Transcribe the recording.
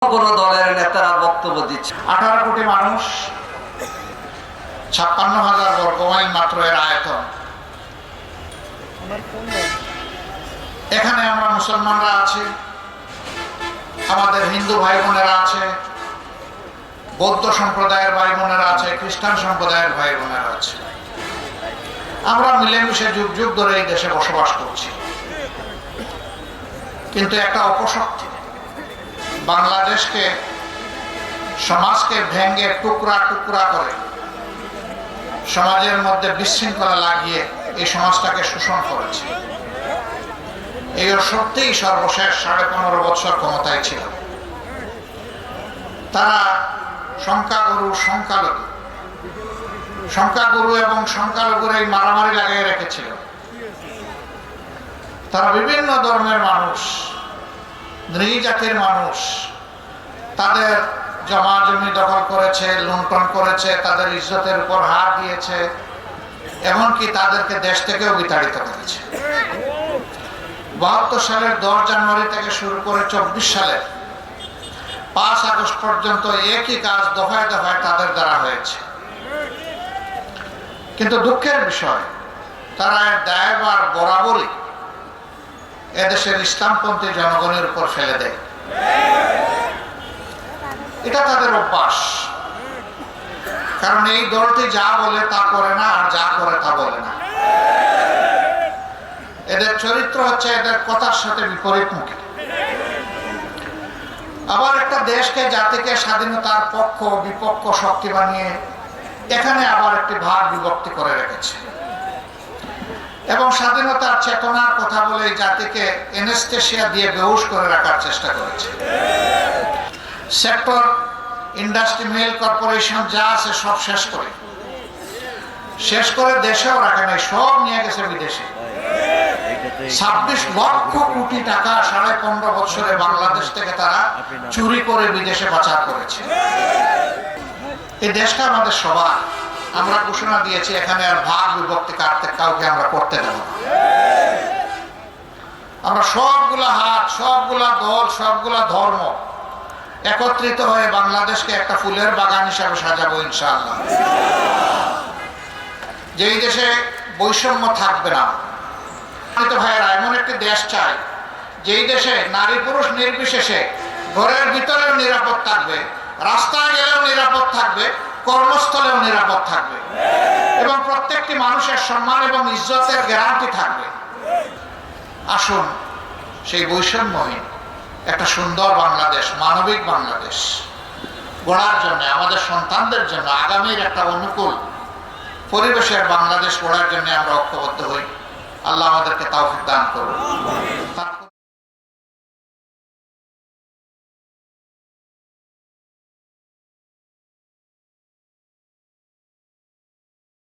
কোন দলের নেতারা বক্তব্য দিচ্ছে। 18 কোটি মানুষ, 56,000 বর্গমাইল মাত্র এর আয়তন। এখানে আমরা মুসলমানরা আছি, আমাদের হিন্দু ভাই বোনেরা আছে, বৌদ্ধ সম্প্রদায়ের ভাই বোনেরা আছে, খ্রিস্টান সম্প্রদায়ের ভাই বোনেরা আছে। আমরা মিলেমিশে যুগ যুগ ধরে এই দেশে বসবাস করছি। কিন্তু একটা অপশক্তি বাংলাদেশকে, সমাজকে ভেঙে টুকরা টুকরা করে সমাজের মধ্যে বিশৃঙ্খলা লাগিয়ে এই সমাজটাকে শোষণ করেছে। এই সত্যিই সর্বশেষ 15.5 বছর ক্ষমতায় ছিল। তারা সংখ্যাগুরু এবং সংখ্যালঘুর এই মারামারি লাগিয়ে রেখেছিল। তারা বিভিন্ন ধর্মের মানুষ, নৃজাতির মানুষ, তাদের জমা জমি দখল করেছে, লুণ্ঠন করেছে, তাদের ইজ্জতের উপর হাত দিয়েছে, এমনকি তাদেরকে দেশ থেকেও বিতাড়িত করেছে। 72 সালের 10 জানুয়ারি থেকে শুরু করে 24 সালের 5 আগস্ট পর্যন্ত একই কাজ দফায় দফায় তাদের দ্বারা হয়েছে। কিন্তু দুঃখের বিষয়, তারা এর দায়ভার বরাবরই এদেশের ইসলামপন্থী জনগণের উপর ফেলে দেয়। এটা তাদের অভ্যাস। কারণ এই দলটি যা বলে তা করে না, আর যা করে তা বলে না। এদের চরিত্র হচ্ছে এদের কথার সাথে বিপরীতমুখী। আবার একটা দেশকে, জাতিকে স্বাধীনতার পক্ষ বিপক্ষ শক্তি বানিয়ে এখানে আবার একটি ভাগ বিভক্তি করে রেখেছে এবং স্বাধীনতার চেতনার কথা বলে এই জাতিকে এনেস্থেশিয়া দিয়ে বেহুশ করে রাখার চেষ্টা করেছে। সেক্টর, ইন্ডাস্ট্রি, মিল, কর্পোরেশন যা আছে সব শেষ করে দেশেও রাখে নাই, সব নিয়ে গেছে বিদেশে। 26 লক্ষ কোটি টাকা 15.5 বছরে বাংলাদেশ থেকে তারা চুরি করে বিদেশে পাচার করেছে। এই দেশটা আমাদের সবার। আমরা ঘোষণা দিয়েছি এখানে আর ভাগ বিভক্তি কাউকে আমরা করতে দেব না। আমরা সবগুলা হাত, সবগুলা দল, সবগুলা ধর্ম একত্রিত হয়ে বাংলাদেশকে একটা ফুলের বাগান হিসাবে সাজাবো ইনশাআল্লাহ। যেই দেশে বৈষম্য থাকবে না। ভাইয়েরা, এমন একটি দেশ চাই যেই দেশে নারী পুরুষ নির্বিশেষে ঘরের ভিতরেও নিরাপদ থাকবে, রাস্তায় গেলেও নিরাপদ থাকবে, কর্মস্থলেও নিরাপদ থাকবে এবং প্রত্যেকটি মানুষের সম্মান এবং ইজ্জতের গ্যারান্টি থাকবে। আসুন সেই বৈষম্যহীন একটা সুন্দর বাংলাদেশ, মানবিক বাংলাদেশ গড়ার জন্য, আমাদের সন্তানদের জন্য আগামীর একটা অনুকূল পরিবেশের বাংলাদেশ গড়ার জন্য আমরা ঐক্যবদ্ধ হই। আল্লাহ আমাদেরকে তৌফিক দান করুন।